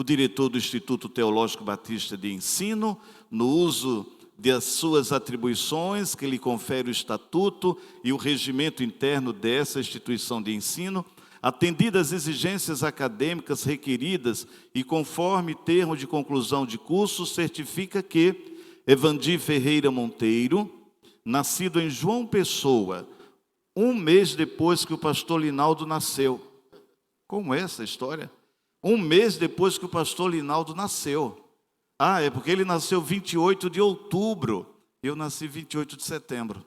diretor do Instituto Teológico Batista de Ensino, no uso das suas atribuições que lhe confere o estatuto e o regimento interno dessa instituição de ensino, atendidas as exigências acadêmicas requeridas e conforme termo de conclusão de curso, certifica que Evandir Ferreira Monteiro, nascido em João Pessoa, um mês depois que o pastor Linaldo nasceu. Como é essa história? Um mês depois que o pastor Linaldo nasceu. Ah, é porque ele nasceu 28 de outubro. Eu nasci 28 de setembro.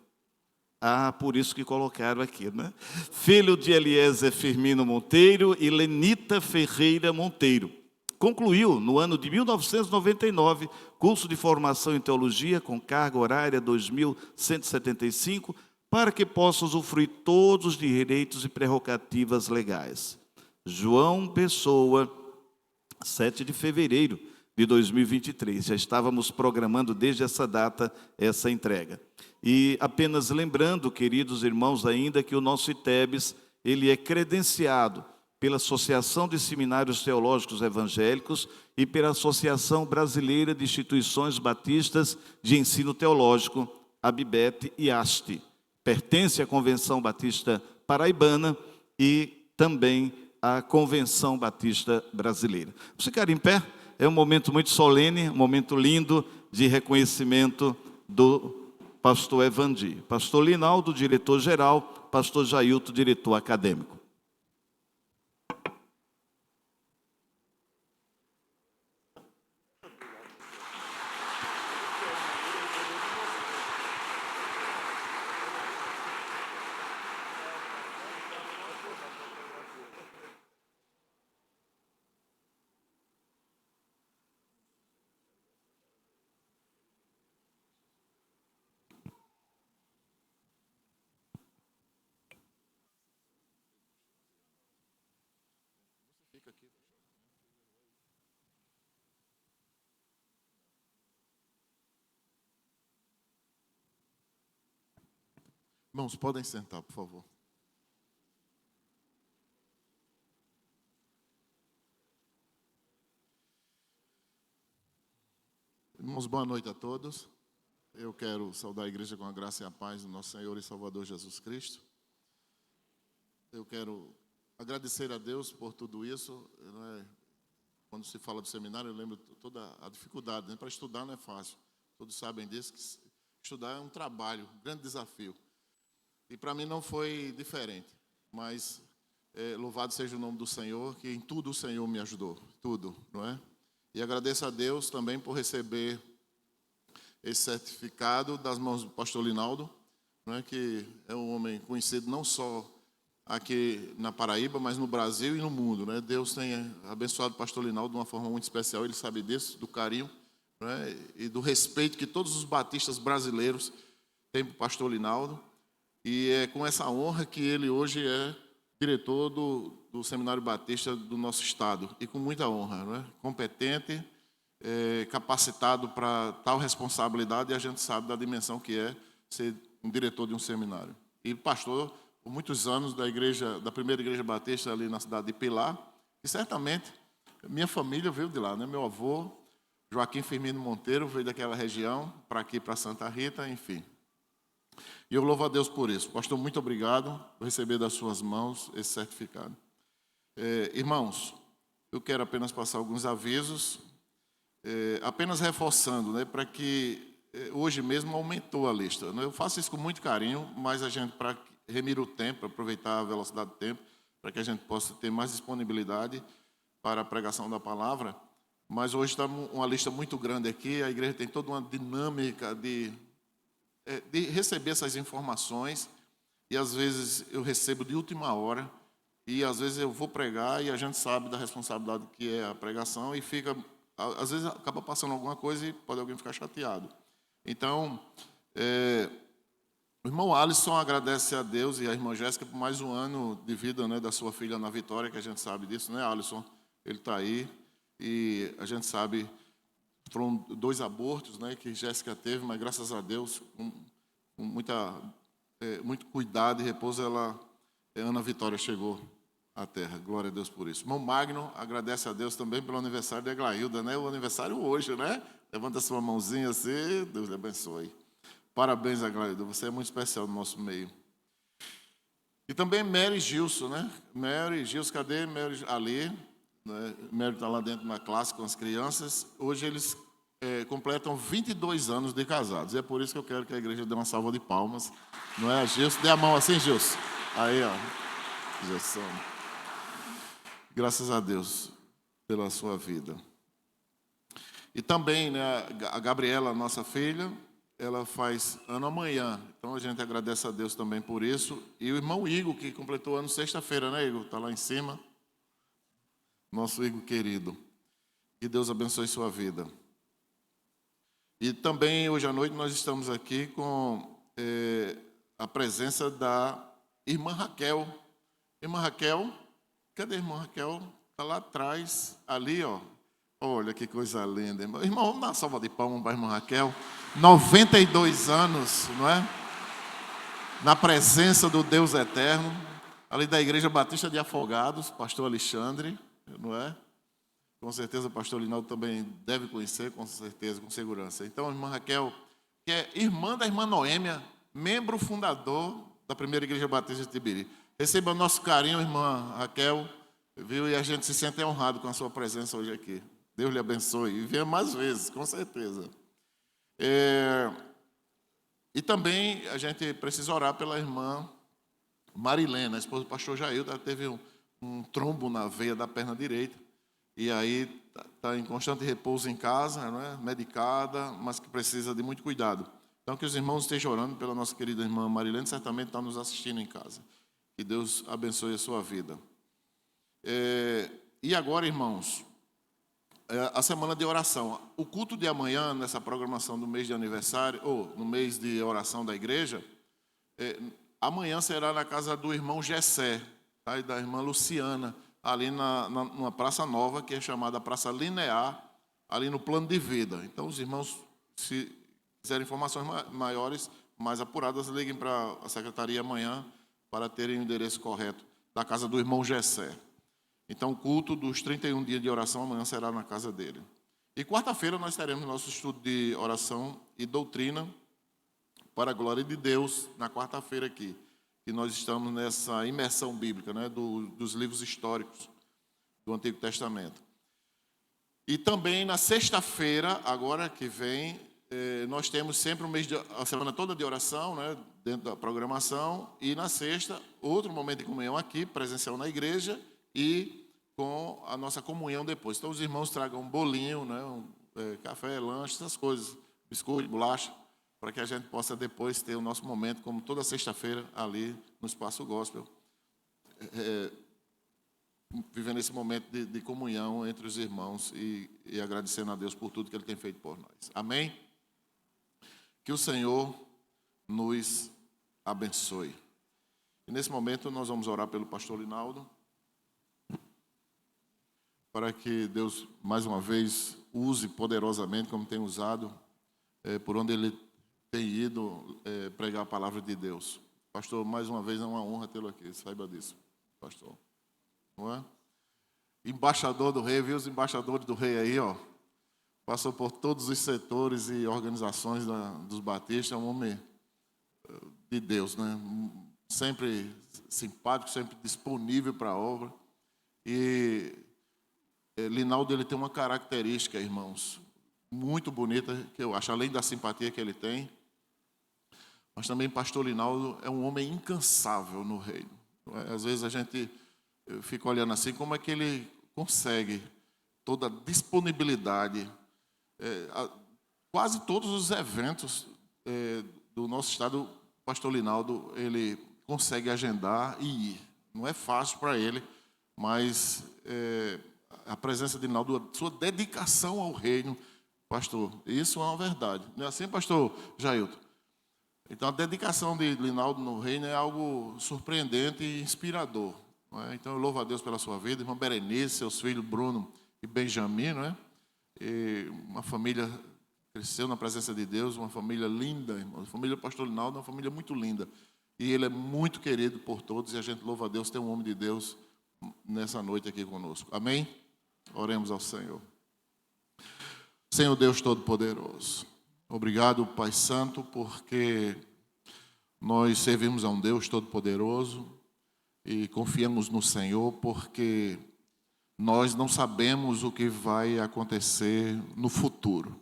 Ah, por isso que colocaram aqui, né? Filho de Eliezer Firmino Monteiro e Lenita Ferreira Monteiro. Concluiu, no ano de 1999, curso de formação em teologia com carga horária 2.175, para que possa usufruir todos os direitos e prerrogativas legais. João Pessoa, 7 de fevereiro de 2023. Já estávamos programando desde essa data essa entrega. E apenas lembrando, queridos irmãos, ainda que o nosso ITEBS, ele é credenciado pela Associação de Seminários Teológicos Evangélicos e pela Associação Brasileira de Instituições Batistas de Ensino Teológico, ABBET e ASTE. Pertence à Convenção Batista Paraibana e também à Convenção Batista Brasileira. Vamos ficar em pé? É um momento muito solene, um momento lindo de reconhecimento do pastor Evandir. Pastor Linaldo, diretor-geral, pastor Jailton, diretor acadêmico. Irmãos, podem sentar, por favor. Irmãos, boa noite a todos. Eu quero saudar a igreja com a graça e a paz do nosso Senhor e Salvador Jesus Cristo. Eu quero agradecer a Deus por tudo isso. Quando se fala do seminário, eu lembro toda a dificuldade, né? Para estudar não é fácil. Todos sabem disso, que estudar é um trabalho, um grande desafio. E para mim não foi diferente, mas louvado seja o nome do Senhor, que em tudo o Senhor me ajudou, tudo, não é? E agradeço a Deus também por receber esse certificado das mãos do pastor Linaldo, não é? Que é um homem conhecido não só aqui na Paraíba, mas no Brasil e no mundo, né? Deus tem abençoado o pastor Linaldo de uma forma muito especial, ele sabe disso, do carinho, não é? E do respeito que todos os batistas brasileiros têm para o pastor Linaldo. E é com essa honra que ele hoje é diretor do Seminário Batista do nosso estado. E com muita honra, não é? Competente, capacitado para tal responsabilidade, e a gente sabe da dimensão que é ser um diretor de um seminário. E pastor por muitos anos da primeira igreja batista ali na cidade de Pilar. E certamente minha família veio de lá, né? Meu avô, Joaquim Firmino Monteiro, veio daquela região, para aqui, para Santa Rita, enfim. E eu louvo a Deus por isso. Pastor, muito obrigado por receber das suas mãos esse certificado. Irmãos, eu quero apenas passar alguns avisos, apenas reforçando, né, para que hoje mesmo aumentou a lista. Né? Eu faço isso com muito carinho, mas a gente, para remir o tempo, aproveitar a velocidade do tempo, para que a gente possa ter mais disponibilidade para a pregação da palavra. Mas hoje está uma lista muito grande aqui, a igreja tem toda uma dinâmica de receber essas informações, e às vezes eu recebo de última hora, e às vezes eu vou pregar e a gente sabe da responsabilidade que é a pregação e fica, às vezes acaba passando alguma coisa e pode alguém ficar chateado. Então, o irmão Alisson agradece a Deus e a irmã Jéssica por mais um ano de vida, né, da sua filha Ana Vitória, que a gente sabe disso, né, Alisson? Ele está aí e a gente sabe. Foram 2 abortos, né, que Jéssica teve, mas graças a Deus, com muito cuidado e repouso, Ana Vitória chegou a terra. Glória a Deus por isso. Irmão Magno, agradece a Deus também pelo aniversário de Aglailda, né? O aniversário hoje, né? Levanta sua mãozinha assim, Deus lhe abençoe. Parabéns, Aglailda, você é muito especial no nosso meio. E também Mary e Gilson, né? Mary, Gilson, cadê? Mary ali, né? Mary está lá dentro na classe com as crianças. Hoje eles completam 22 anos de casados. E é por isso que eu quero que a igreja dê uma salva de palmas. Não é, Gilson? Dê a mão assim, Gilson. Aí, ó. Gilson. Graças a Deus pela sua vida. E também, né, a Gabriela, nossa filha, ela faz ano amanhã. Então a gente agradece a Deus também por isso. E o irmão Igor, que completou ano sexta-feira, né, Igor? Está lá em cima. Nosso Igor querido. Que Deus abençoe sua vida. E também hoje à noite nós estamos aqui com a presença da irmã Raquel. Irmã Raquel, cadê a irmã Raquel? Está lá atrás, ali, ó. Olha que coisa linda, irmão. Irmão, vamos dar uma salva de palmas para a irmã Raquel. 92 anos, não é? Na presença do Deus eterno. Ali da Igreja Batista de Afogados, pastor Alexandre, não é? Com certeza o pastor Linaldo também deve conhecer, com certeza, com segurança. Então, a irmã Raquel, que é irmã da irmã Noêmia, membro fundador da primeira Igreja Batista de Tibiri. Receba o nosso carinho, irmã Raquel, viu? E a gente se sente honrado com a sua presença hoje aqui. Deus lhe abençoe e venha mais vezes, com certeza. E também a gente precisa orar pela irmã Marilena, a esposa do pastor Jair. Ela teve um trombo na veia da perna direita. E aí está em constante repouso em casa, não é? Medicada, mas que precisa de muito cuidado. Então, que os irmãos estejam orando pela nossa querida irmã Marilene, certamente está nos assistindo em casa. Que Deus abençoe a sua vida. E agora, irmãos, a semana de oração. O culto de amanhã, nessa programação do mês de aniversário, ou no mês de oração da igreja, amanhã será na casa do irmão Gessé, tá? E da irmã Luciana, ali numa praça nova, que é chamada Praça Linear, ali no Plano de Vida. Então, os irmãos, se quiserem informações maiores, mais apuradas, liguem para a secretaria amanhã para terem o endereço correto da casa do irmão Gessé. Então, o culto dos 31 dias de oração amanhã será na casa dele. E quarta-feira nós teremos nosso estudo de oração e doutrina para a glória de Deus, na quarta-feira aqui. Que nós estamos nessa imersão bíblica, né, dos livros históricos do Antigo Testamento. E também na sexta-feira, agora que vem, nós temos sempre a semana toda de oração, né, dentro da programação, e na sexta, outro momento de comunhão aqui, presencial na igreja, e com a nossa comunhão depois. Então, os irmãos tragam um bolinho, né, café, lanche, essas coisas, biscoito, bolacha, para que a gente possa depois ter o nosso momento, como toda sexta-feira, ali no Espaço Gospel, vivendo esse momento de comunhão entre os irmãos e agradecendo a Deus por tudo que Ele tem feito por nós. Amém? Que o Senhor nos abençoe. E nesse momento nós vamos orar pelo pastor Linaldo, para que Deus, mais uma vez, use poderosamente, como tem usado, por onde Ele tem ido pregar a palavra de Deus. Pastor, mais uma vez é uma honra tê-lo aqui, saiba disso, pastor. Não é? Embaixador do rei, viu os embaixadores do rei aí, ó? Passou por todos os setores e organizações dos batistas, é um homem de Deus, né? Sempre simpático, sempre disponível para a obra. E Linaldo, ele tem uma característica, irmãos, muito bonita, que eu acho, além da simpatia que ele tem, mas também pastor Linaldo é um homem incansável no reino. Às vezes a gente fica olhando assim, como é que ele consegue toda a disponibilidade, quase todos os eventos do nosso estado, o pastor Linaldo, ele consegue agendar e ir. Não é fácil para ele, mas a presença de Linaldo, a sua dedicação ao reino, pastor, isso é uma verdade. Não é assim, pastor Jailton? Então, a dedicação de Linaldo no reino é algo surpreendente e inspirador. Não é? Então, eu louvo a Deus pela sua vida. Irmã Berenice, seus filhos Bruno e Benjamin, não é? E uma família cresceu na presença de Deus, uma família linda, irmão. A família do pastor Linaldo é uma família muito linda. E ele é muito querido por todos, e a gente louva a Deus, tem um homem de Deus nessa noite aqui conosco. Amém? Oremos ao Senhor. Senhor Deus Todo-Poderoso, obrigado, Pai Santo, porque nós servimos a um Deus Todo-Poderoso e confiamos no Senhor, porque nós não sabemos o que vai acontecer no futuro,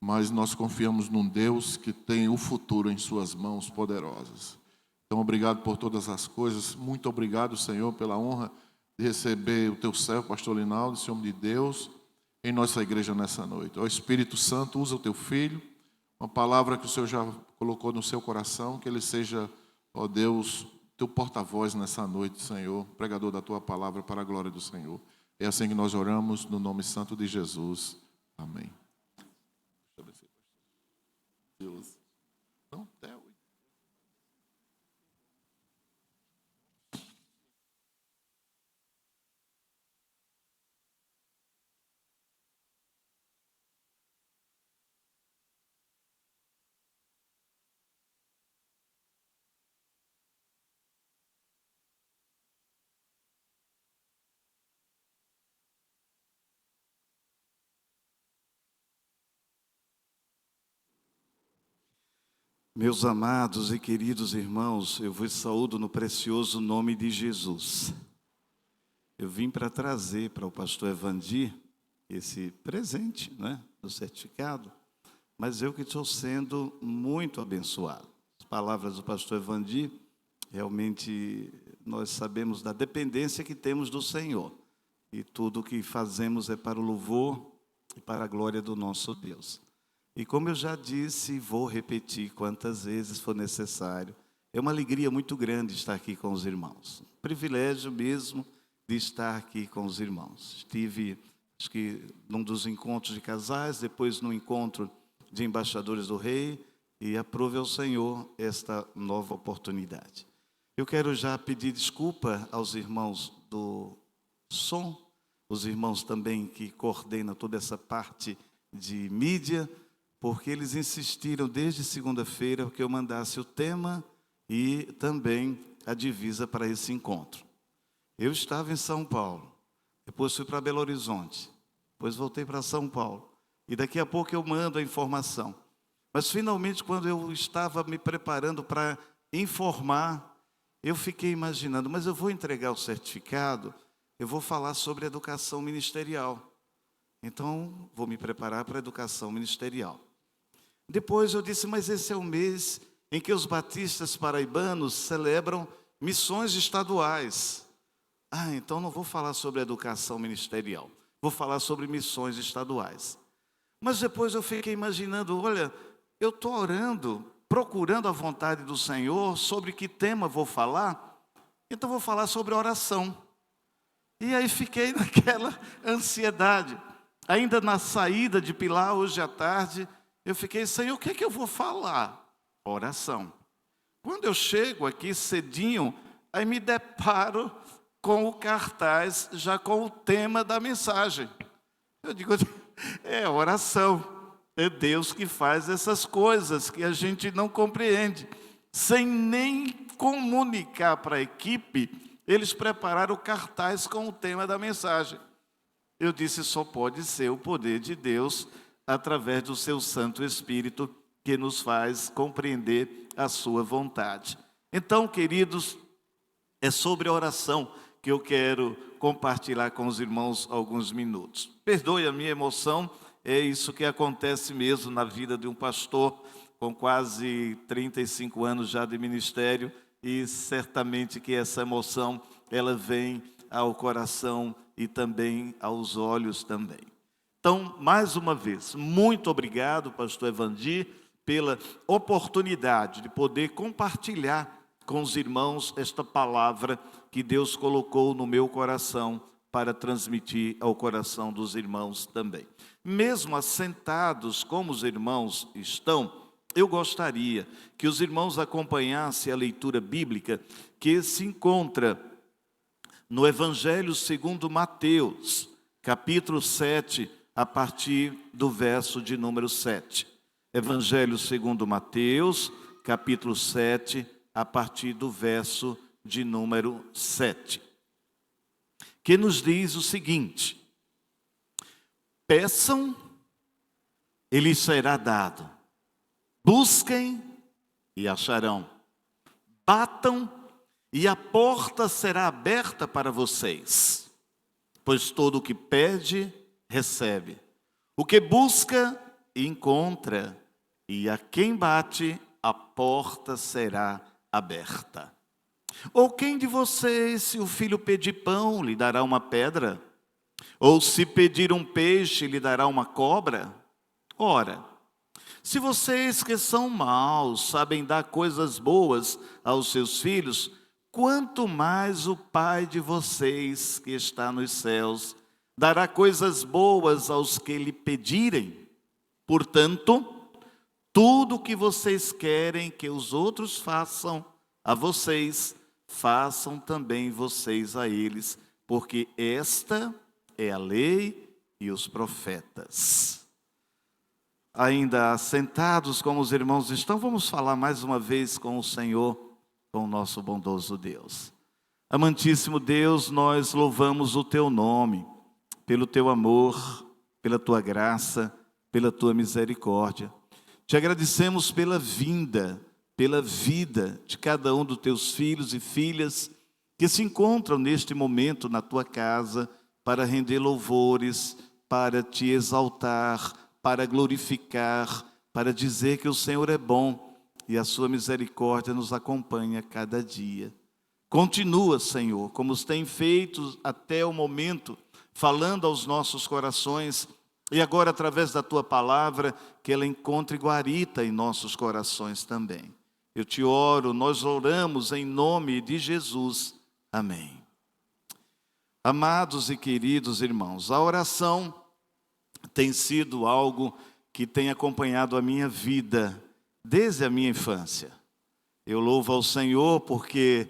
mas nós confiamos num Deus que tem o futuro em suas mãos poderosas. Então, obrigado por todas as coisas. Muito obrigado, Senhor, pela honra de receber o teu servo, pastor Linaldo, esse homem de Deus, em nossa igreja nessa noite. Ó Espírito Santo, usa o teu filho, uma palavra que o Senhor já colocou no seu coração, que ele seja, ó Deus, teu porta-voz nessa noite, Senhor, pregador da tua palavra para a glória do Senhor. É assim que nós oramos, no nome santo de Jesus. Amém. Deus. Não, Meus amados e queridos irmãos, eu vos saúdo no precioso nome de Jesus. Eu vim para trazer para o pastor Evandi esse presente, né, do certificado, mas eu que estou sendo muito abençoado. As palavras do pastor Evandi, realmente nós sabemos da dependência que temos do Senhor. E tudo o que fazemos é para o louvor e para a glória do nosso Deus. E como eu já disse, vou repetir quantas vezes for necessário, é uma alegria muito grande estar aqui com os irmãos. Um privilégio mesmo de estar aqui com os irmãos. Estive, acho que, num dos encontros de casais, depois no encontro de embaixadores do rei, e aprove ao Senhor esta nova oportunidade. Eu quero já pedir desculpa aos irmãos do som, os irmãos também que coordenam toda essa parte de mídia, porque eles insistiram desde segunda-feira que eu mandasse o tema e também a divisa para esse encontro. Eu estava em São Paulo, depois fui para Belo Horizonte, depois voltei para São Paulo, e daqui a pouco eu mando a informação. Mas finalmente, quando eu estava me preparando para informar, eu fiquei imaginando, mas eu vou entregar o certificado, eu vou falar sobre educação ministerial. Então, vou me preparar para a educação ministerial. Depois eu disse, mas esse é o mês em que os batistas paraibanos celebram missões estaduais. Então não vou falar sobre educação ministerial, vou falar sobre missões estaduais. Mas depois eu fiquei imaginando, olha, eu estou orando, procurando a vontade do Senhor, sobre que tema vou falar, então vou falar sobre oração. E aí fiquei naquela ansiedade. Ainda na saída de Pilar, hoje à tarde, eu fiquei, Senhor, o que é que eu vou falar? Oração. Quando eu chego aqui cedinho, aí me deparo com o cartaz, já com o tema da mensagem. Eu digo, é oração. É Deus que faz essas coisas que a gente não compreende. Sem nem comunicar para a equipe, eles prepararam o cartaz com o tema da mensagem. Eu disse, só pode ser o poder de Deus através do seu Santo Espírito que nos faz compreender a sua vontade. Então, queridos, é sobre a oração que eu quero compartilhar com os irmãos alguns minutos. Perdoe a minha emoção, é isso que acontece mesmo na vida de um pastor com quase 35 anos já de ministério, e certamente que essa emoção, ela vem ao coração e também aos olhos também. Então, mais uma vez, muito obrigado, pastor Evandi, pela oportunidade de poder compartilhar com os irmãos esta palavra que Deus colocou no meu coração para transmitir ao coração dos irmãos também. Mesmo assentados como os irmãos estão, eu gostaria que os irmãos acompanhassem a leitura bíblica que se encontra no Evangelho segundo Mateus, capítulo 7, a partir do verso de número 7. Evangelho segundo Mateus, capítulo 7, a partir do verso de número 7. que nos diz o seguinte: peçam e lhes será dado, busquem e acharão, batam e a porta será aberta para vocês. Pois todo o que pede, recebe. O que busca, encontra. E a quem bate, a porta será aberta. Ou quem de vocês, se o filho pedir pão, lhe dará uma pedra? Ou se pedir um peixe, lhe dará uma cobra? Ora, se vocês que são maus sabem dar coisas boas aos seus filhos, quanto mais o Pai de vocês que está nos céus dará coisas boas aos que lhe pedirem. Portanto, tudo o que vocês querem que os outros façam a vocês, façam também vocês a eles, porque esta é a lei e os profetas. Ainda sentados como os irmãos estão, vamos falar mais uma vez com o Senhor, com o nosso bondoso Deus. Amantíssimo Deus, nós louvamos o Teu nome, pelo Teu amor, pela Tua graça, pela Tua misericórdia. Te agradecemos pela vinda, pela vida de cada um dos Teus filhos e filhas que se encontram neste momento na Tua casa para render louvores, para Te exaltar, para glorificar, para dizer que o Senhor é bom e a sua misericórdia nos acompanha cada dia. Continua, Senhor, como os tem feito até o momento, falando aos nossos corações, e agora através da Tua palavra, que ela encontre guarita em nossos corações também. Eu te oro, nós oramos em nome de Jesus. Amém. Amados e queridos irmãos, a oração tem sido algo que tem acompanhado a minha vida desde a minha infância. Eu louvo ao Senhor porque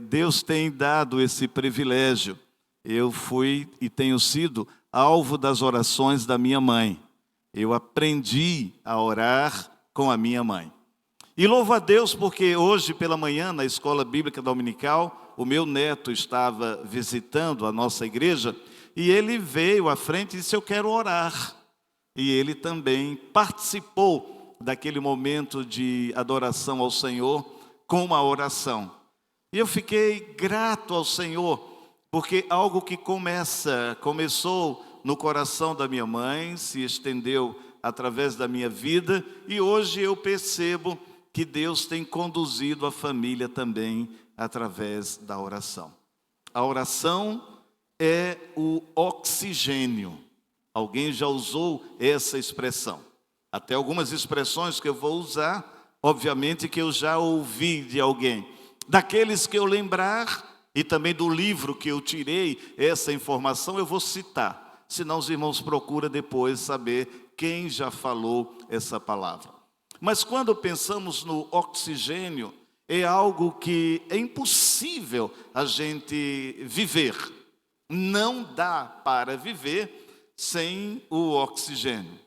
Deus tem dado esse privilégio. Eu fui e tenho sido alvo das orações da minha mãe. Eu aprendi a orar com a minha mãe. E louvo a Deus porque hoje pela manhã, na escola bíblica dominical, o meu neto estava visitando a nossa igreja e ele veio à frente e disse: eu quero orar. E ele também participou daquele momento de adoração ao Senhor com uma oração. E eu fiquei grato ao Senhor, porque algo que começou no coração da minha mãe, se estendeu através da minha vida, e hoje eu percebo que Deus tem conduzido a família também através da oração. A oração é o oxigênio. Alguém já usou essa expressão. Até algumas expressões que eu vou usar, obviamente que eu já ouvi de alguém. Daqueles que eu lembrar, e também do livro que eu tirei essa informação, eu vou citar. Senão os irmãos procuram depois saber quem já falou essa palavra. Mas quando pensamos no oxigênio, é algo que é impossível a gente viver. Não dá para viver sem o oxigênio.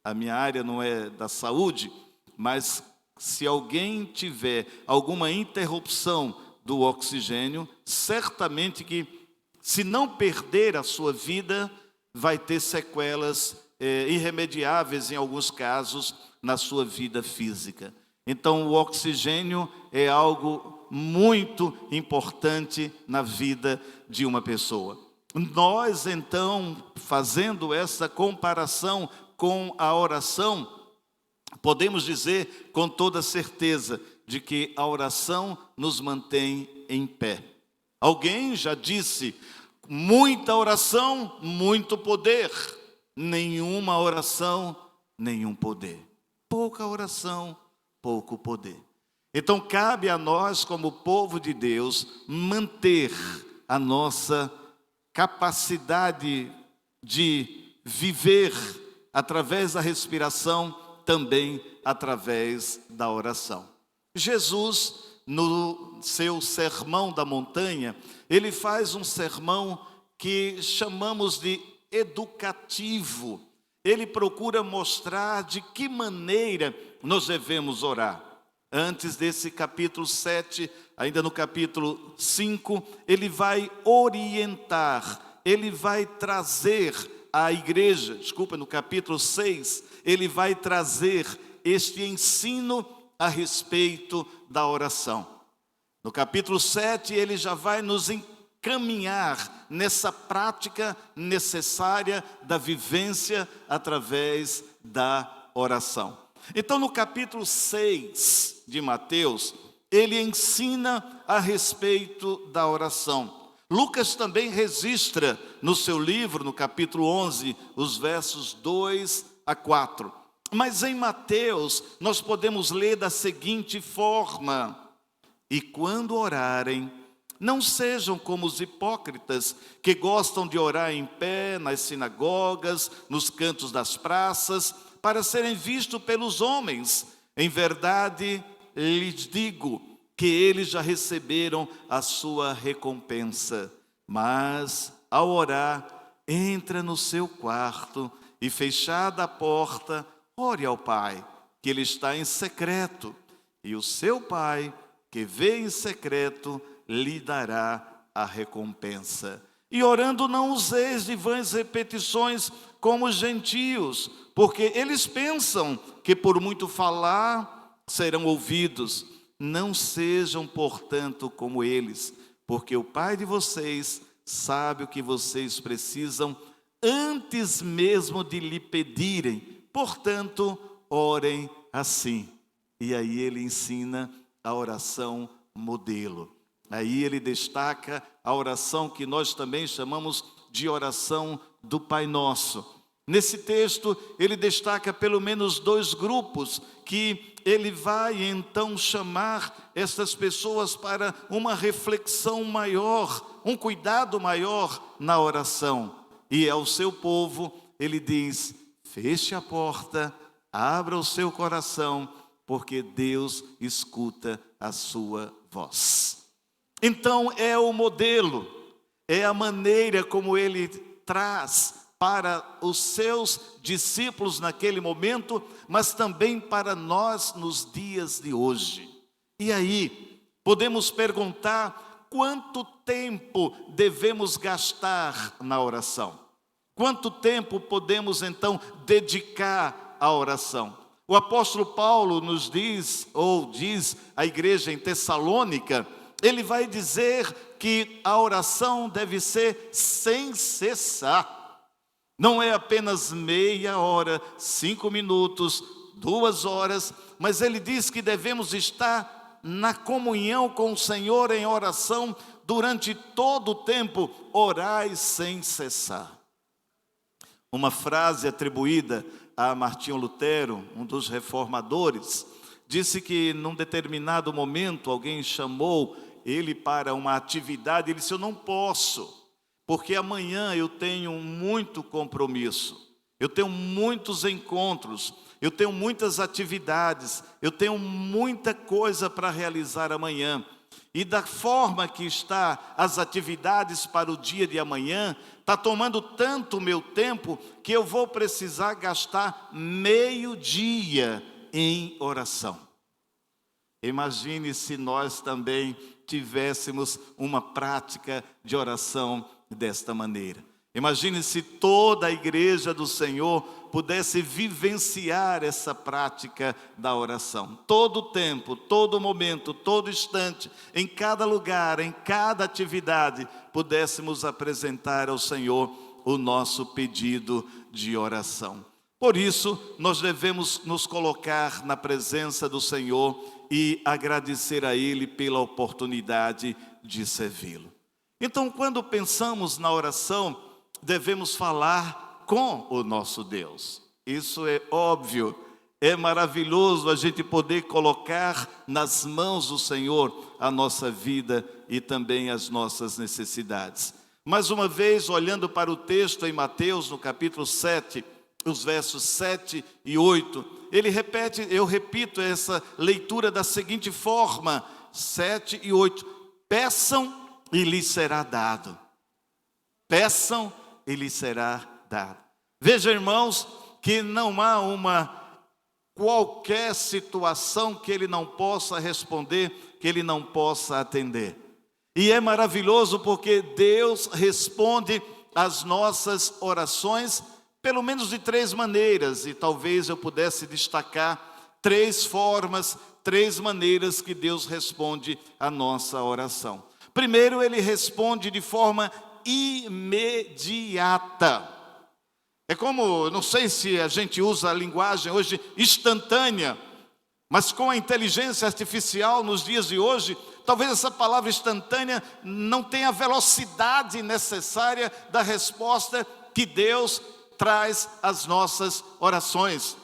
A minha área não é da saúde, mas se alguém tiver alguma interrupção do oxigênio, certamente que, se não perder a sua vida, vai ter sequelas irremediáveis, em alguns casos, na sua vida física. Então, o oxigênio é algo muito importante na vida de uma pessoa. Nós, então, fazendo essa comparação com a oração, podemos dizer com toda certeza de que a oração nos mantém em pé. Alguém já disse: muita oração, muito poder. Nenhuma oração, nenhum poder. Pouca oração, pouco poder. Então cabe a nós, como povo de Deus, manter a nossa capacidade de viver através da respiração, também através da oração. Jesus, no seu sermão da montanha, ele faz um sermão que chamamos de educativo. Ele procura mostrar de que maneira nós devemos orar. Antes desse capítulo 7, ainda no capítulo 5, ele vai orientar, ele vai trazer à igreja, no capítulo 6, ele vai trazer este ensino a respeito da oração. No capítulo 7, ele já vai nos encaminhar nessa prática necessária da vivência através da oração. Então, no capítulo 6 de Mateus, ele ensina a respeito da oração. Lucas também registra no seu livro, no capítulo 11, os versos 2 a 4. Mas em Mateus, nós podemos ler da seguinte forma: e quando orarem, não sejam como os hipócritas, que gostam de orar em pé nas sinagogas, nos cantos das praças, para serem vistos pelos homens. Em verdade, lhes digo que eles já receberam a sua recompensa. Mas, ao orar, entra no seu quarto e, fechada a porta, ore ao Pai, que ele está em secreto, e o seu Pai, que vê em secreto, lhe dará a recompensa. E orando não useis de vãs repetições como os gentios, porque eles pensam que por muito falar serão ouvidos. Não sejam, portanto, como eles, porque o Pai de vocês sabe o que vocês precisam antes mesmo de lhe pedirem. Portanto, orem assim. E aí ele ensina a oração modelo. Aí ele destaca a oração que nós também chamamos de oração do Pai Nosso. Nesse texto, ele destaca pelo menos 2 grupos que ele vai então chamar essas pessoas para uma reflexão maior, um cuidado maior na oração. E ao seu povo, ele diz: feche a porta, abra o seu coração, porque Deus escuta a sua voz. Então é o modelo, é a maneira como ele traz para os seus discípulos naquele momento, mas também para nós nos dias de hoje. E aí, podemos perguntar: quanto tempo devemos gastar na oração? Quanto tempo podemos então dedicar à oração? O apóstolo Paulo nos diz, ou diz à igreja em Tessalônica, ele vai dizer que a oração deve ser sem cessar. Não é apenas meia hora, 5 minutos, 2 horas, mas ele diz que devemos estar na comunhão com o Senhor em oração durante todo o tempo. Orai sem cessar. Uma frase atribuída a Martinho Lutero, um dos reformadores, disse que num determinado momento alguém chamou ele para uma atividade. Ele disse: eu não posso, porque amanhã eu tenho muito compromisso, eu tenho muitos encontros, eu tenho muitas atividades, eu tenho muita coisa para realizar amanhã. E da forma que está as atividades para o dia de amanhã, está tomando tanto meu tempo que eu vou precisar gastar meio dia em oração. Imagine se nós também tivéssemos uma prática de oração desta maneira. Imagine se toda a igreja do Senhor pudesse vivenciar essa prática da oração. Todo tempo, todo momento, todo instante, em cada lugar, em cada atividade, pudéssemos apresentar ao Senhor o nosso pedido de oração. Por isso, nós devemos nos colocar na presença do Senhor e agradecer a Ele pela oportunidade de servi-lo. Então, quando pensamos na oração, devemos falar com o nosso Deus. Isso é óbvio, é maravilhoso a gente poder colocar nas mãos do Senhor a nossa vida e também as nossas necessidades. Mais uma vez, olhando para o texto em Mateus, no capítulo 7, os versos 7 e 8, ele repete, eu repito essa leitura da seguinte forma, 7 e 8, peçam e lhes será dado. Peçam e lhes será dado. Veja, irmãos, que não há uma qualquer situação que Ele não possa responder, que Ele não possa atender. E é maravilhoso porque Deus responde às nossas orações pelo menos de 3 maneiras, e talvez eu pudesse destacar 3 formas, 3 maneiras que Deus responde à nossa oração. Primeiro, Ele responde de forma imediata. É como, não sei se a gente usa a linguagem hoje instantânea, mas com a inteligência artificial nos dias de hoje, talvez essa palavra instantânea não tenha a velocidade necessária da resposta que Deus traz às nossas orações.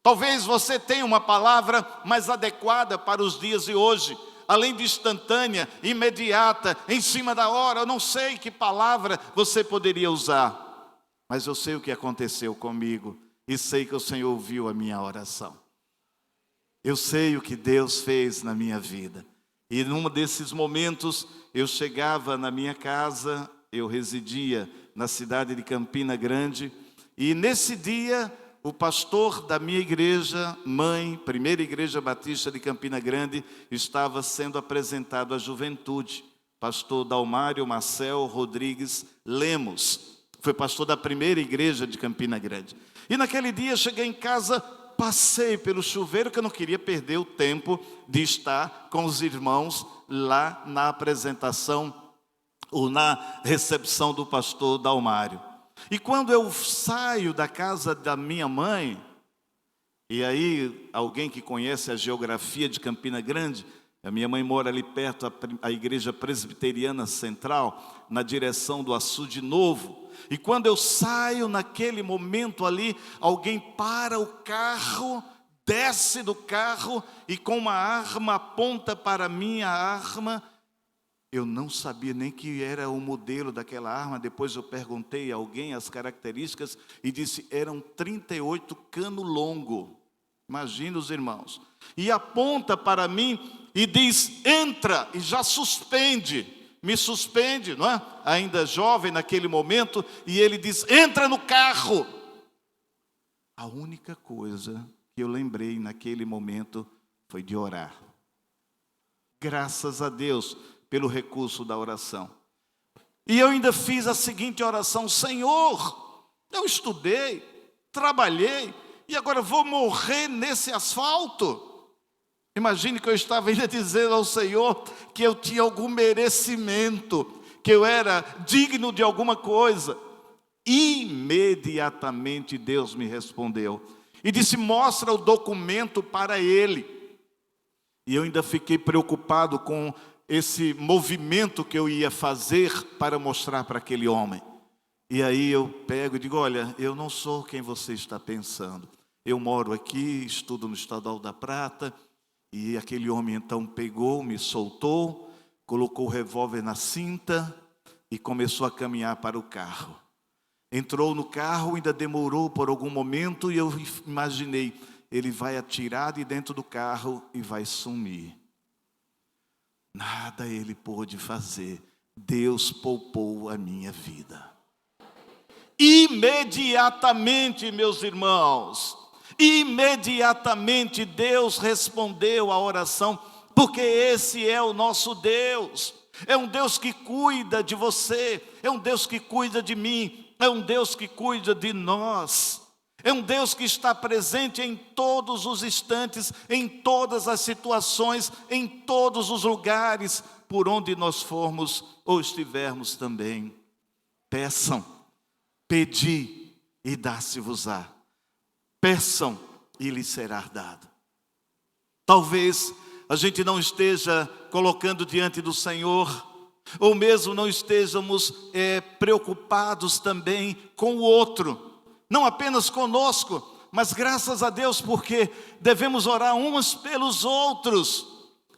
Talvez você tenha uma palavra mais adequada para os dias de hoje, além de instantânea, imediata, em cima da hora. Eu não sei que palavra você poderia usar, mas eu sei o que aconteceu comigo e sei que o Senhor ouviu a minha oração. Eu sei o que Deus fez na minha vida. E num desses momentos, eu chegava na minha casa, eu residia na cidade de Campina Grande, e nesse dia, o pastor da minha igreja, mãe, Primeira Igreja Batista de Campina Grande, estava sendo apresentado à juventude. Pastor Dalmário Marcel Rodrigues Lemos, foi pastor da Primeira Igreja de Campina Grande. E naquele dia, cheguei em casa, passei pelo chuveiro, que eu não queria perder o tempo de estar com os irmãos lá na apresentação ou na recepção do pastor Dalmário. E quando eu saio da casa da minha mãe, e aí alguém que conhece a geografia de Campina Grande, a minha mãe mora ali perto, a igreja presbiteriana central, na direção do Açude Novo. E quando eu saio naquele momento ali, alguém para o carro, desce do carro e com uma arma aponta para mim a arma. Eu não sabia nem que era o modelo daquela arma. Depois eu perguntei a alguém as características e disse, eram 38 cano longo. Imagina os irmãos. E aponta para mim e diz, entra, e já suspende. Me suspende, não é? Ainda jovem naquele momento, e ele diz, entra no carro. A única coisa que eu lembrei naquele momento foi de orar. Graças a Deus pelo recurso da oração. E eu ainda fiz a seguinte oração, Senhor, eu estudei, trabalhei, e agora vou morrer nesse asfalto. Imagine que eu estava ainda dizendo ao Senhor que eu tinha algum merecimento, que eu era digno de alguma coisa. Imediatamente Deus me respondeu e disse, mostra o documento para ele. E eu ainda fiquei preocupado com esse movimento que eu ia fazer para mostrar para aquele homem. E aí eu pego e digo, olha, eu não sou quem você está pensando. Eu moro aqui, estudo no Estadual da Prata. E aquele homem então pegou, me soltou, colocou o revólver na cinta e começou a caminhar para o carro. Entrou no carro, ainda demorou por algum momento e eu imaginei, ele vai atirar de dentro do carro e vai sumir. Nada ele pôde fazer. Deus poupou a minha vida. Imediatamente, meus irmãos, imediatamente Deus respondeu à oração, porque esse é o nosso Deus. É um Deus que cuida de você, é um Deus que cuida de mim, é um Deus que cuida de nós. É um Deus que está presente em todos os instantes, em todas as situações, em todos os lugares, por onde nós formos ou estivermos também. Peçam, pedi e dá-se-vos-á. Peçam e lhes será dado. Talvez a gente não esteja colocando diante do Senhor, ou mesmo não estejamos preocupados também com o outro. Não apenas conosco, mas graças a Deus, porque devemos orar uns pelos outros.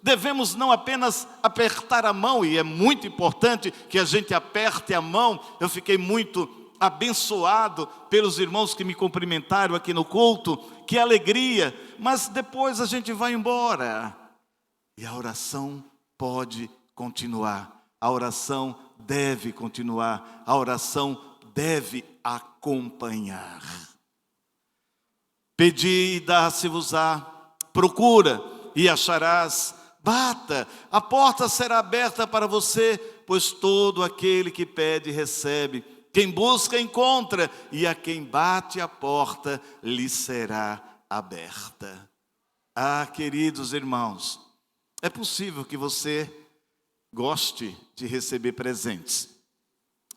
Devemos não apenas apertar a mão, e é muito importante que a gente aperte a mão. Eu fiquei muito abençoado pelos irmãos que me cumprimentaram aqui no culto. Que alegria! Mas depois a gente vai embora. E a oração pode continuar. A oração deve continuar. A oração deve acompanhar. Pedi e dá-se-vos-á, procura e acharás, bata, a porta será aberta para você, pois todo aquele que pede recebe, quem busca encontra, e a quem bate a porta lhe será aberta. Ah, queridos irmãos, é possível que você goste de receber presentes.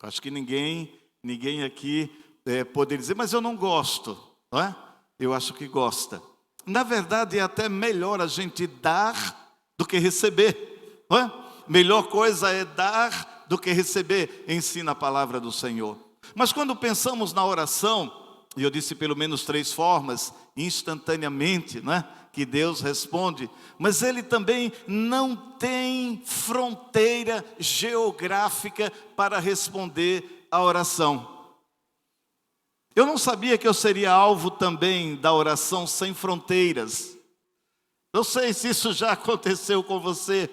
Acho que ninguém aqui poderia dizer, mas eu não gosto, não é? Eu acho que gosta. Na verdade, é até melhor a gente dar do que receber, não é? Melhor coisa é dar do que receber, ensina a palavra do Senhor. Mas quando pensamos na oração, e eu disse pelo menos 3 formas, instantaneamente, né, que Deus responde, mas Ele também não tem fronteira geográfica para responder a oração. Eu não sabia que eu seria alvo também da oração sem fronteiras. Não sei se isso já aconteceu com você.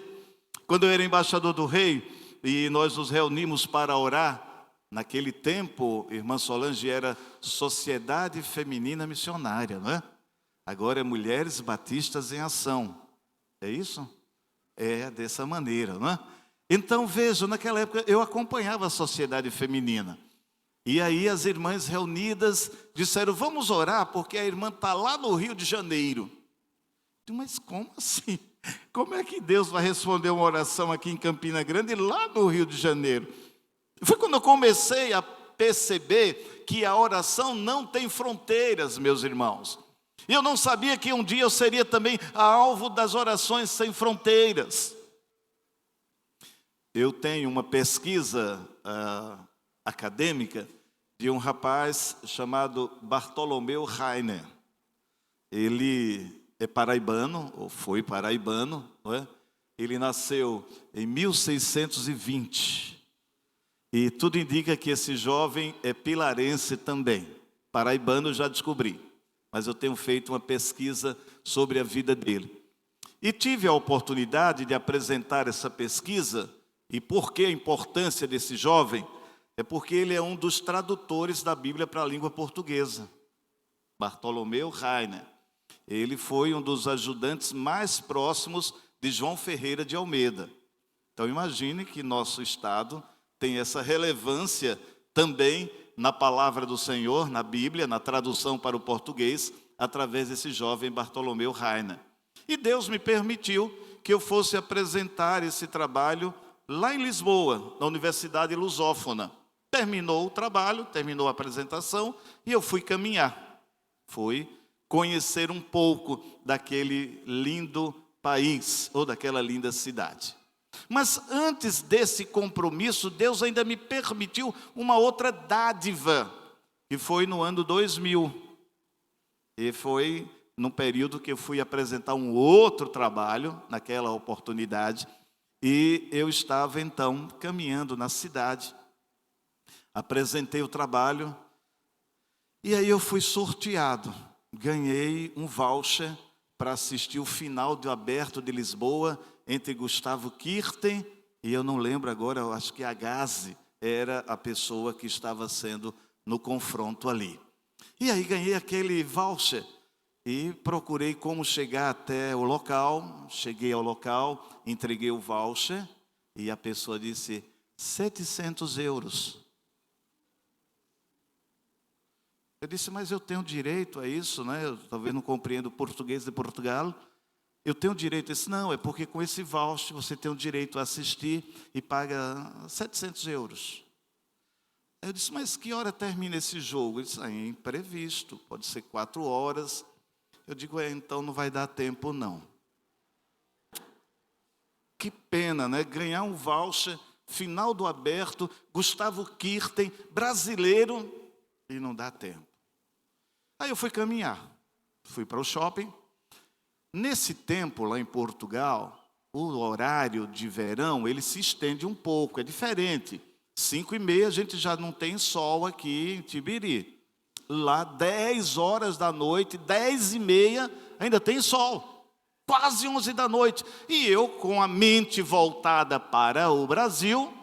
Quando eu era embaixador do rei e nós nos reunimos para orar, naquele tempo, irmã Solange, era Sociedade Feminina Missionária, não é? Agora é Mulheres Batistas em Ação. É isso? É dessa maneira, não é? Então veja, naquela época eu acompanhava a Sociedade Feminina. E aí as irmãs reunidas disseram, vamos orar porque a irmã está lá no Rio de Janeiro. Mas como assim? Como é que Deus vai responder uma oração aqui em Campina Grande, lá no Rio de Janeiro? Foi quando eu comecei a perceber que a oração não tem fronteiras, meus irmãos. E eu não sabia que um dia eu seria também alvo das orações sem fronteiras. Eu tenho uma pesquisa acadêmica de um rapaz chamado Bartolomeu Rainer. Ele é paraibano, ou foi paraibano, não é? Ele nasceu em 1620. E tudo indica que esse jovem é pilarense também. Paraibano já descobri, mas eu tenho feito uma pesquisa sobre a vida dele. E tive a oportunidade de apresentar essa pesquisa. E por que a importância desse jovem? É porque ele é um dos tradutores da Bíblia para a língua portuguesa. Bartolomeu Rainer. Ele foi um dos ajudantes mais próximos de João Ferreira de Almeida. Então imagine que nosso estado tem essa relevância também na palavra do Senhor, na Bíblia, na tradução para o português, através desse jovem Bartolomeu Rainer. E Deus me permitiu que eu fosse apresentar esse trabalho lá em Lisboa, na Universidade Lusófona. Terminou o trabalho, terminou a apresentação e eu fui caminhar. Fui conhecer um pouco daquele lindo país ou daquela linda cidade. Mas antes desse compromisso, Deus ainda me permitiu uma outra dádiva, que foi no ano 2000. E foi num período que eu fui apresentar um outro trabalho, naquela oportunidade, e eu estava então caminhando na cidade, apresentei o trabalho, e aí eu fui sorteado. Ganhei um voucher para assistir o final do Aberto de Lisboa entre Gustavo Kirten e eu não lembro agora, eu acho que a Gazi era a pessoa que estava sendo no confronto ali. E aí ganhei aquele voucher e procurei como chegar até o local. Cheguei ao local, entreguei o voucher e a pessoa disse 700 euros. Eu disse, mas eu tenho direito a isso, né? Eu talvez não compreendo o português de Portugal. Eu tenho direito. Ele disse, não, é porque com esse voucher você tem o direito a assistir e paga 700 euros. Aí eu disse, mas que hora termina esse jogo? Ele disse, é imprevisto, pode ser 4 horas. Eu digo, então não vai dar tempo não. Que pena, né? Ganhar um voucher, final do Aberto, Gustavo Kirten, brasileiro, e não dá tempo. Aí eu fui caminhar, fui para o shopping. Nesse tempo, lá em Portugal, o horário de verão, ele se estende um pouco, é diferente. 5h30 a gente já não tem sol aqui em Tibiri. Lá 10 horas da noite, 10h30, ainda tem sol. Quase 11 da noite. E eu, com a mente voltada para o Brasil,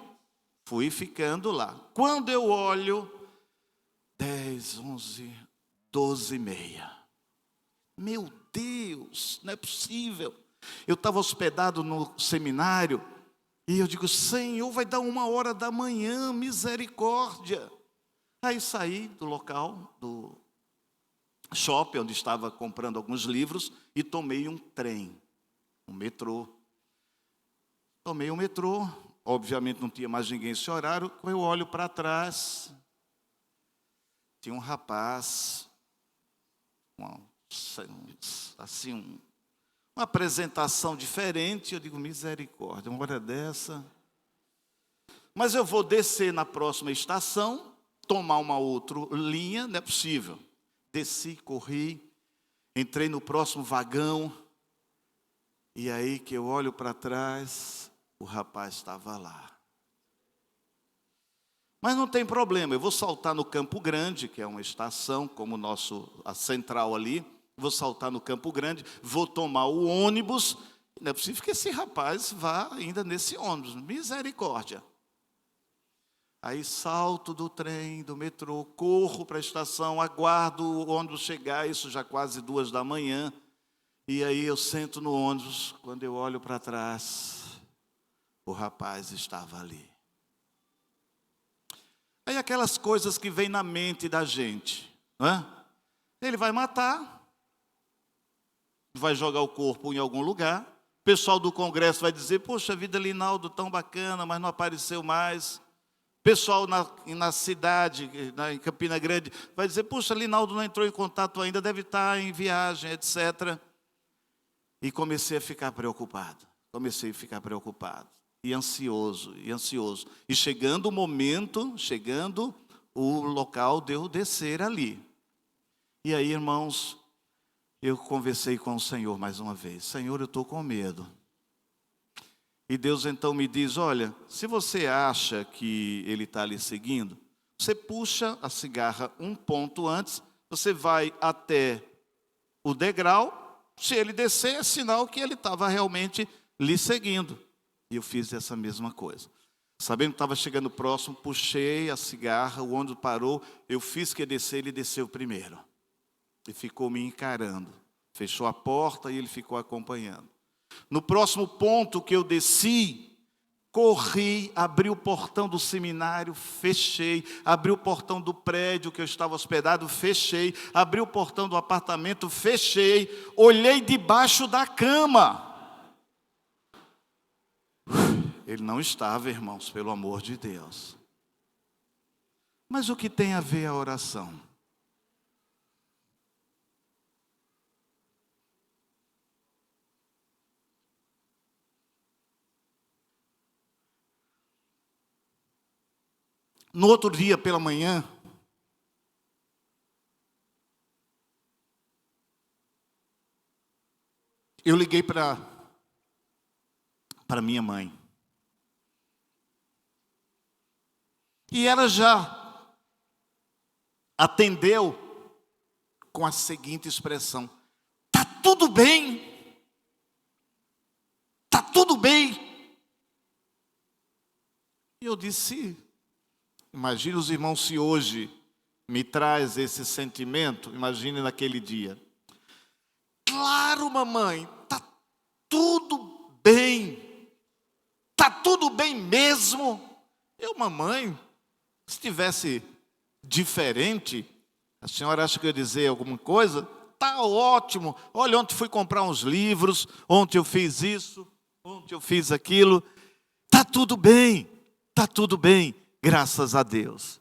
fui ficando lá. Quando eu olho, 10, 11, 12h30. Meu Deus, não é possível. Eu estava hospedado no seminário e eu digo, Senhor, vai dar 1h da manhã, misericórdia. Aí saí do local, do shopping, onde estava comprando alguns livros, e tomei um trem, um metrô. Tomei um metrô, obviamente não tinha mais ninguém nesse horário, eu olho para trás, tinha um rapaz, uma apresentação diferente. Eu digo, misericórdia, uma hora dessa. Mas eu vou descer na próxima estação, tomar uma outra linha, não é possível. Desci, corri, entrei no próximo vagão, e aí que eu olho para trás, o rapaz estava lá. Mas não tem problema, eu vou saltar no Campo Grande, que é uma estação, como a central ali, vou saltar no Campo Grande, vou tomar o ônibus, não é possível que esse rapaz vá ainda nesse ônibus, misericórdia. Aí salto do trem, do metrô, corro para a estação, aguardo o ônibus chegar, isso já quase 2 da manhã, e aí eu sento no ônibus, quando eu olho para trás, o rapaz estava ali. Aí aquelas coisas que vêm na mente da gente, não é? Ele vai matar, vai jogar o corpo em algum lugar, o pessoal do congresso vai dizer, poxa vida, Linaldo, tão bacana, mas não apareceu mais. O pessoal na cidade, em Campina Grande, vai dizer, poxa, Linaldo não entrou em contato ainda, deve estar em viagem, etc. E comecei a ficar preocupado, e ansioso. E chegando o momento, chegando o local de eu descer ali. E aí, irmãos, eu conversei com o Senhor mais uma vez. Senhor, eu estou com medo. E Deus então me diz, olha, se você acha que ele está ali seguindo, você puxa a cigarra um ponto antes, você vai até o degrau, se ele descer, é sinal que ele estava realmente lhe seguindo. E eu fiz essa mesma coisa. Sabendo que estava chegando próximo, puxei a cigarra, o ônibus parou, eu fiz que descer, ele desceu primeiro. E ficou me encarando. Fechou a porta e ele ficou acompanhando. No próximo ponto que eu desci, corri, abri o portão do seminário, fechei, abri o portão do prédio que eu estava hospedado, fechei, abri o portão do apartamento, fechei, olhei debaixo da cama. Ele não estava, irmãos, pelo amor de Deus. Mas o que tem a ver a oração? No outro dia, pela manhã, eu liguei para minha mãe. E ela já atendeu com a seguinte expressão: "Tá tudo bem? Tá tudo bem?" E eu disse, imagine os irmãos se hoje me traz esse sentimento, imagine naquele dia. Claro, mamãe, tá tudo bem. Tá tudo bem mesmo. Mamãe, se tivesse diferente, a senhora acha que eu ia dizer alguma coisa? Tá ótimo. Olha, ontem fui comprar uns livros, ontem eu fiz isso, ontem eu fiz aquilo. Tá tudo bem, graças a Deus.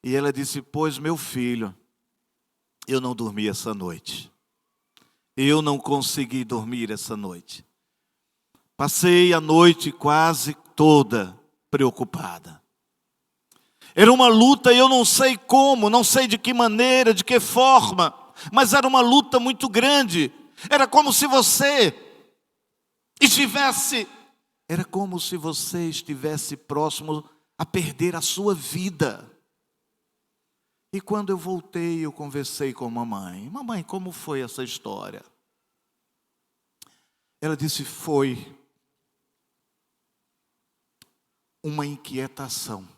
E ela disse, pois meu filho, eu não dormi essa noite. Eu não consegui dormir essa noite. Passei a noite quase toda preocupada. Era uma luta, eu não sei como, não sei de que maneira, de que forma, mas era uma luta muito grande. Era como se você estivesse próximo a perder a sua vida. E quando eu voltei, eu conversei com a mamãe. Mamãe, como foi essa história? Ela disse, foi uma inquietação.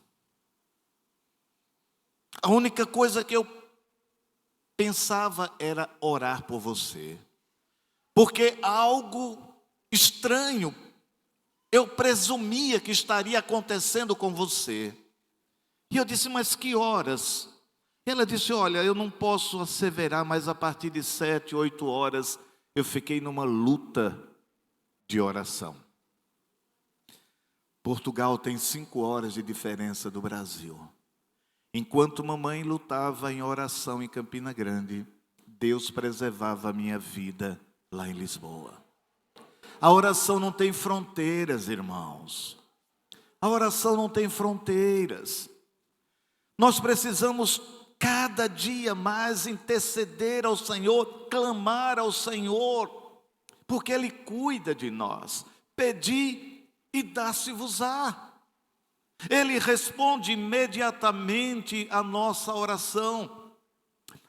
A única coisa que eu pensava era orar por você, porque algo estranho eu presumia que estaria acontecendo com você. E eu disse, mas que horas? Ela disse, olha, eu não posso asseverar, mas a partir de 7, 8 horas, eu fiquei numa luta de oração. Portugal tem 5 horas de diferença do Brasil. Enquanto mamãe lutava em oração em Campina Grande, Deus preservava a minha vida lá em Lisboa. A oração não tem fronteiras, irmãos. A oração não tem fronteiras. Nós precisamos cada dia mais interceder ao Senhor, clamar ao Senhor, porque Ele cuida de nós. Pedi e dá-se-vos-á. Ele responde imediatamente a nossa oração.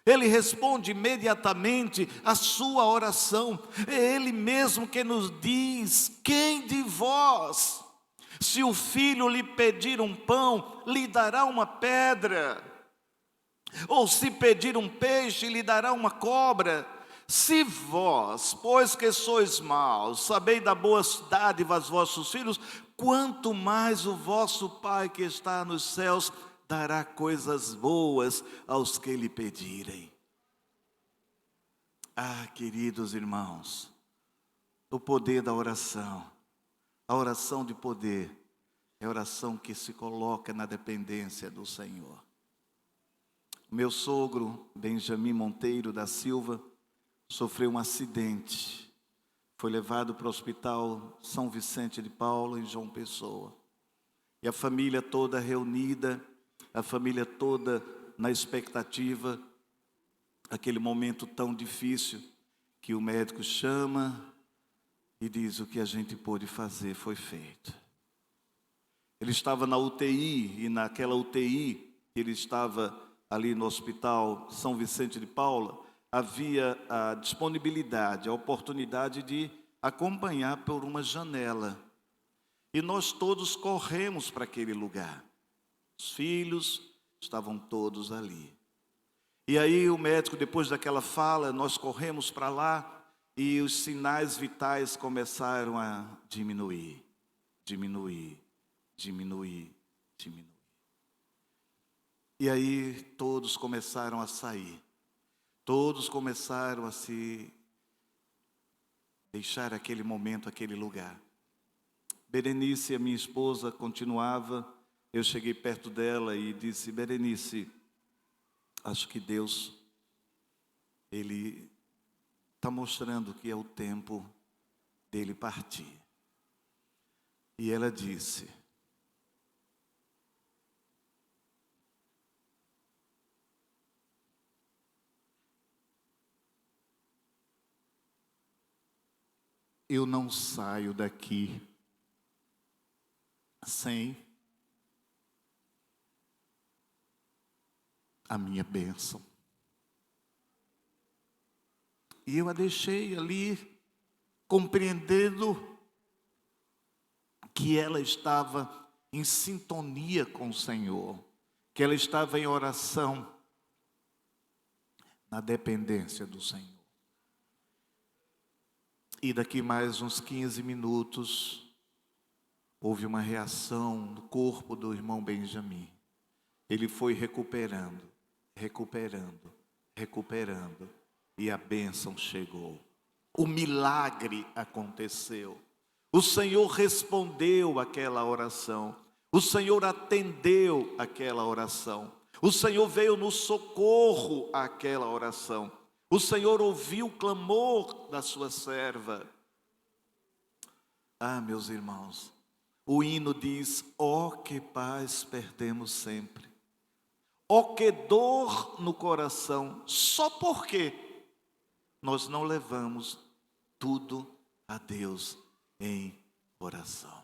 Ele responde imediatamente a sua oração. É Ele mesmo que nos diz, quem de vós, se o filho lhe pedir um pão, lhe dará uma pedra? Ou se pedir um peixe, lhe dará uma cobra? Se vós, pois que sois maus, sabeis dar boas dádivas aos vossos filhos, quanto mais o vosso Pai que está nos céus dará coisas boas aos que lhe pedirem. Ah, queridos irmãos, o poder da oração, a oração de poder, é a oração que se coloca na dependência do Senhor. Meu sogro, Benjamin Monteiro da Silva, sofreu um acidente. Foi levado para o hospital São Vicente de Paulo, em João Pessoa. E a família toda reunida, a família toda na expectativa, aquele momento tão difícil, que o médico chama e diz, o que a gente pôde fazer foi feito. Ele estava na UTI, e naquela UTI, ele estava ali no hospital São Vicente de Paulo, havia a disponibilidade, a oportunidade de acompanhar por uma janela. E nós todos corremos para aquele lugar. Os filhos estavam todos ali. E aí o médico, depois daquela fala, nós corremos para lá e os sinais vitais começaram a diminuir, diminuir, diminuir, diminuir. E aí todos começaram a sair. Todos começaram a se deixar aquele momento, aquele lugar. Berenice, a minha esposa, continuava. Eu cheguei perto dela e disse, Berenice, acho que Deus, Ele está mostrando que é o tempo dele partir. E ela disse, eu não saio daqui sem a minha bênção. E eu a deixei ali, compreendendo que ela estava em sintonia com o Senhor, que ela estava em oração, na dependência do Senhor. E daqui mais uns 15 minutos, houve uma reação no corpo do irmão Benjamin. Ele foi recuperando, recuperando, recuperando, e a bênção chegou. O milagre aconteceu. O Senhor respondeu àquela oração. O Senhor atendeu àquela oração. O Senhor veio no socorro àquela oração. O Senhor ouviu o clamor da sua serva. Ah, meus irmãos, o hino diz, ó que paz perdemos sempre. Ó que dor no coração, só porque nós não levamos tudo a Deus em oração.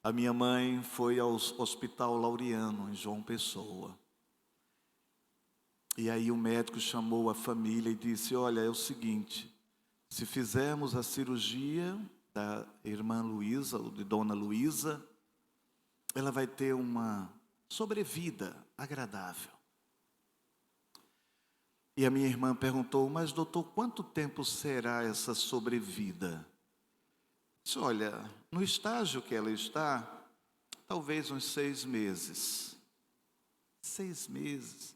A minha mãe foi ao Hospital Laureano, em João Pessoa. E aí o médico chamou a família e disse, olha, é o seguinte, se fizermos a cirurgia da irmã Luísa, ou de Dona Luísa, ela vai ter uma sobrevida agradável. E a minha irmã perguntou: mas doutor, quanto tempo será essa sobrevida? Disse: olha, no estágio que ela está, talvez uns 6 meses. 6 meses.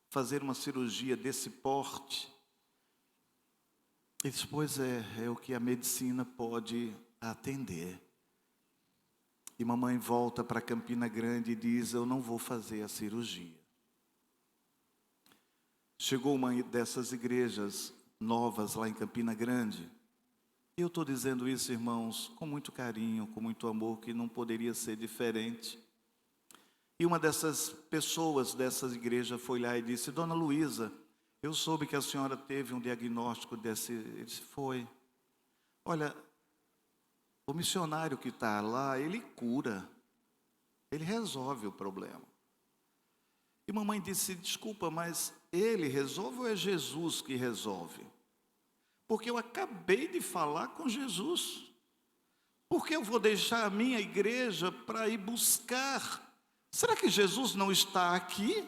Fazer uma cirurgia desse porte. E depois é o que a medicina pode atender. E mamãe volta para Campina Grande e diz: eu não vou fazer a cirurgia. Chegou uma dessas igrejas novas lá em Campina Grande. Eu estou dizendo isso, irmãos, com muito carinho, com muito amor, que não poderia ser diferente. E uma dessas pessoas dessa igreja foi lá e disse: dona Luísa, eu soube que a senhora teve um diagnóstico desse. Ele disse: foi. Olha, o missionário que está lá, ele cura, ele resolve o problema. E mamãe disse: desculpa, mas ele resolve ou é Jesus que resolve? Porque eu acabei de falar com Jesus. Por que eu vou deixar a minha igreja para ir buscar? Será que Jesus não está aqui?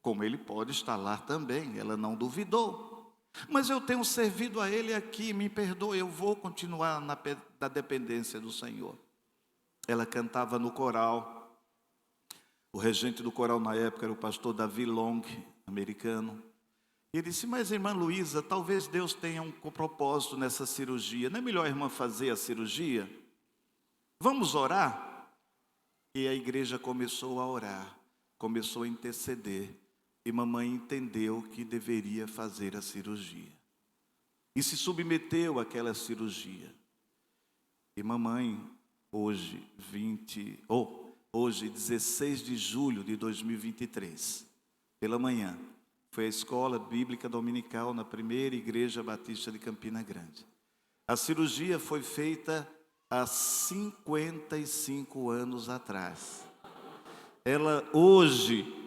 Como ele pode estar lá também, ela não duvidou. Mas eu tenho servido a ele aqui, me perdoe, eu vou continuar na dependência do Senhor. Ela cantava no coral. O regente do coral na época era o pastor Davi Long, americano. E ele disse: mas irmã Luísa, talvez Deus tenha um propósito nessa cirurgia. Não é melhor a irmã fazer a cirurgia? Vamos orar? E a igreja começou a orar, começou a interceder. E mamãe entendeu que deveria fazer a cirurgia. E se submeteu àquela cirurgia. E mamãe, hoje, 16 de julho de 2023, pela manhã, foi à escola bíblica dominical na primeira igreja batista de Campina Grande. A cirurgia foi feita há 55 anos atrás. Ela hoje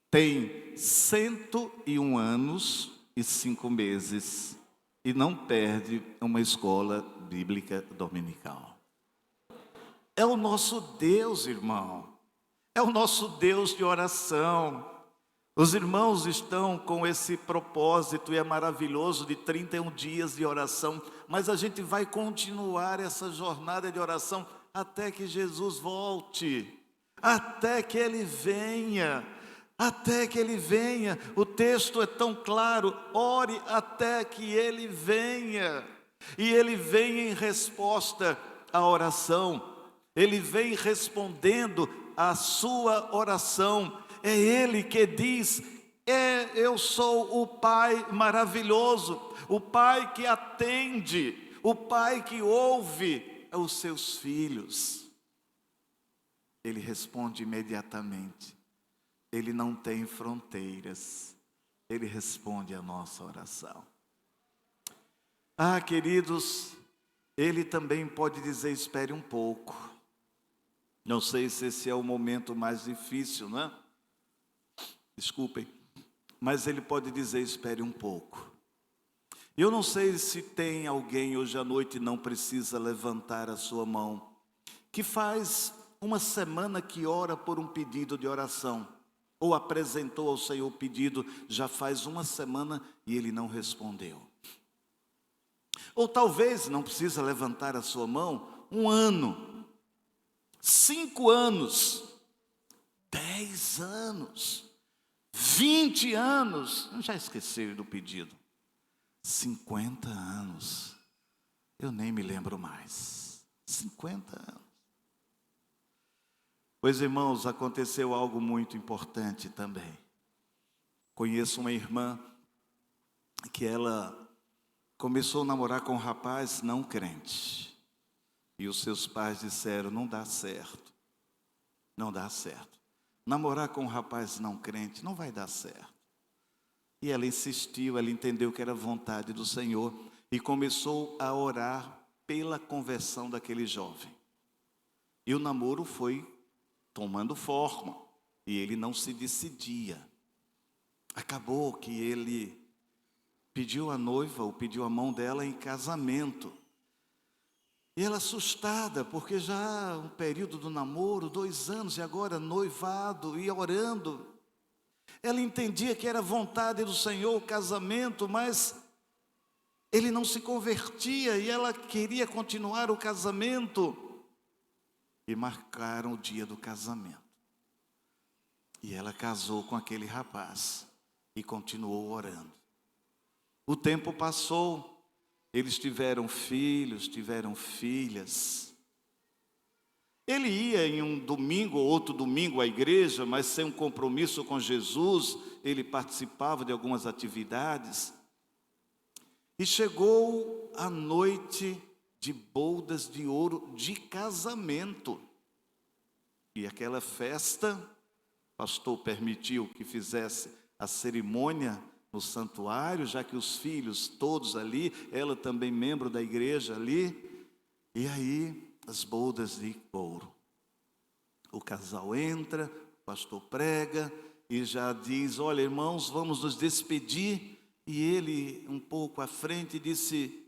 tem 101 anos e 5 meses e não perde uma escola bíblica dominical. É o nosso Deus, irmão. É o nosso Deus de oração. Os irmãos estão com esse propósito e é maravilhoso, de 31 dias de oração. Mas a gente vai continuar essa jornada de oração até que Jesus volte. Até que Ele venha. Até que Ele venha. O texto é tão claro: ore até que Ele venha. E Ele vem em resposta à oração. Ele vem respondendo à sua oração. É Ele que diz: eu sou o Pai maravilhoso, o Pai que atende, o Pai que ouve os seus filhos. Ele responde imediatamente. Ele não tem fronteiras. Ele responde a nossa oração. Ah, queridos, Ele também pode dizer: espere um pouco. Não sei se esse é o momento mais difícil, não é? Desculpem. Mas Ele pode dizer: espere um pouco. Eu não sei se tem alguém hoje à noite, não precisa levantar a sua mão, que faz uma semana que ora por um pedido de oração, ou apresentou ao Senhor o pedido, já faz uma semana e Ele não respondeu. Ou talvez não precisa levantar a sua mão, 1 ano, 5 anos, 10 anos, 20 anos, já esqueci do pedido, 50 anos, eu nem me lembro mais, 50 anos. Pois, irmãos, aconteceu algo muito importante também. Conheço uma irmã que ela começou a namorar com um rapaz não crente. E os seus pais disseram: não dá certo, não dá certo. Namorar com um rapaz não crente não vai dar certo. E ela insistiu, ela entendeu que era vontade do Senhor e começou a orar pela conversão daquele jovem. E o namoro foi tomando forma e ele não se decidia. Acabou que ele pediu a noiva, ou pediu a mão dela em casamento. E ela assustada, porque já um período do namoro, 2 anos, e agora noivado, e orando. Ela entendia que era vontade do Senhor o casamento, mas ele não se convertia e ela queria continuar o casamento. E marcaram o dia do casamento. E ela casou com aquele rapaz e continuou orando. O tempo passou, eles tiveram filhos, tiveram filhas. Ele ia em um domingo ou outro domingo à igreja, mas sem um compromisso com Jesus, ele participava de algumas atividades. E chegou a noite de bodas de ouro de casamento. E aquela festa, o pastor permitiu que fizesse a cerimônia no santuário, já que os filhos todos ali, ela também membro da igreja ali. E aí, as bodas de ouro. O casal entra, o pastor prega e já diz: olha, irmãos, vamos nos despedir. E ele, um pouco à frente, disse: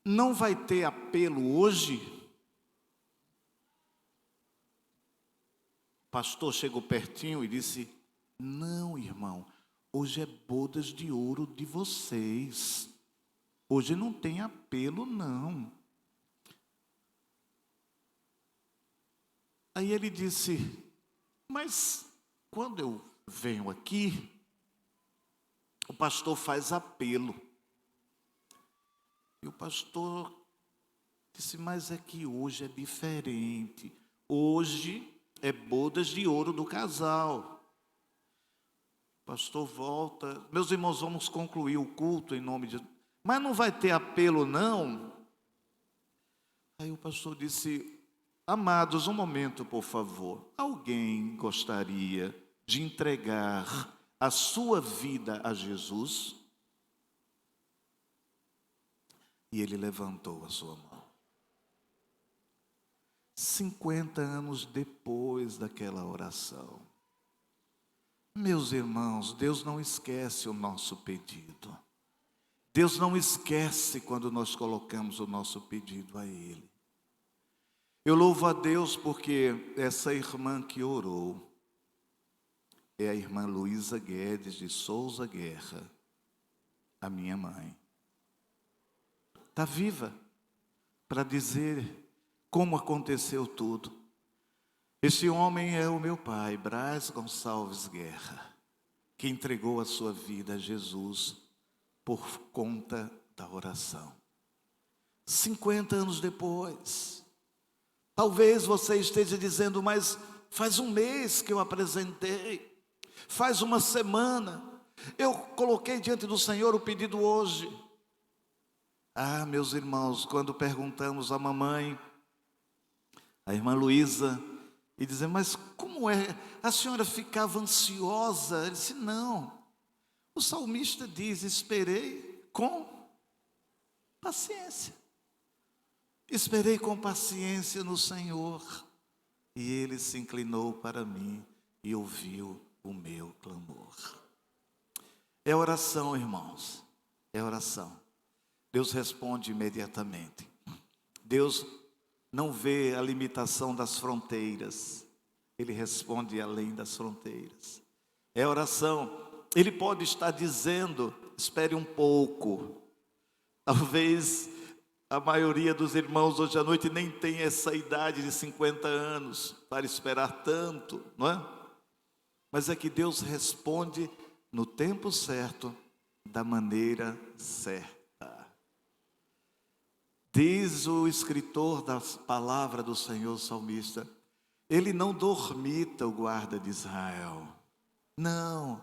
não vai ter apelo hoje? O pastor chegou pertinho e disse: não, irmão, hoje é bodas de ouro de vocês. Hoje não tem apelo, não. Aí ele disse: mas quando eu venho aqui, o pastor faz apelo. E o pastor disse: mas é que hoje é diferente. Hoje é bodas de ouro do casal. O pastor volta: meus irmãos, vamos concluir o culto em nome de... mas não vai ter apelo, não? Aí o pastor disse: amados, um momento, por favor. Alguém gostaria de entregar a sua vida a Jesus? E ele levantou a sua mão. 50 anos depois daquela oração. Meus irmãos, Deus não esquece o nosso pedido. Deus não esquece quando nós colocamos o nosso pedido a Ele. Eu louvo a Deus porque essa irmã que orou é a irmã Luísa Guedes de Souza Guerra, a minha mãe. Está viva para dizer como aconteceu tudo. Esse homem é o meu pai, Brás Gonçalves Guerra, que entregou a sua vida a Jesus por conta da oração. 50 anos depois, talvez você esteja dizendo: mas faz um mês que eu apresentei, faz uma semana, eu coloquei diante do Senhor o pedido hoje. Ah, meus irmãos, quando perguntamos à mamãe, a irmã Luísa, e dizemos: mas como é? A senhora ficava ansiosa? Ele disse: não. O salmista diz: esperei com paciência. Esperei com paciência no Senhor, e Ele se inclinou para mim e ouviu o meu clamor. É oração, irmãos, é oração. Deus responde imediatamente. Deus não vê a limitação das fronteiras, Ele responde além das fronteiras. É oração. Ele pode estar dizendo: espere um pouco. Talvez a maioria dos irmãos hoje à noite nem tem essa idade de 50 anos para esperar tanto, não é? Mas é que Deus responde no tempo certo, da maneira certa. Diz o escritor da palavra do Senhor, salmista: ele não dormita, o guarda de Israel. Não,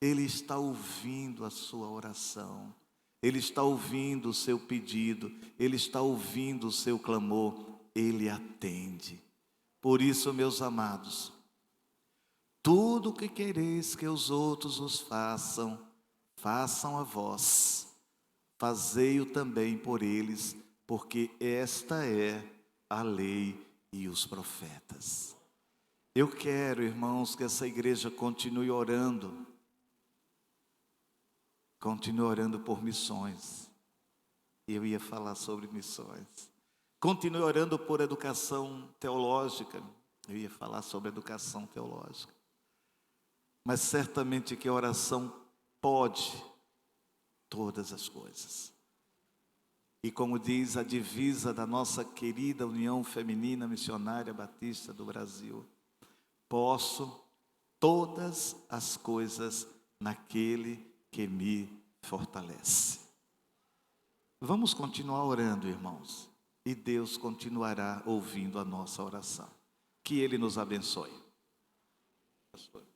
ele está ouvindo a sua oração. Ele está ouvindo o seu pedido, Ele está ouvindo o seu clamor, Ele atende. Por isso, meus amados, tudo o que quereis que os outros os façam, façam a vós. Fazei-o também por eles, porque esta é a lei e os profetas. Eu quero, irmãos, que essa igreja continue orando. Continue orando por missões. Eu ia falar sobre missões. Continue orando por educação teológica. Eu ia falar sobre educação teológica. Mas certamente que a oração pode todas as coisas. E como diz a divisa da nossa querida União Feminina Missionária Batista do Brasil, posso todas as coisas naquele que me fortalece. Vamos continuar orando, irmãos, e Deus continuará ouvindo a nossa oração. Que Ele nos abençoe. Pastor.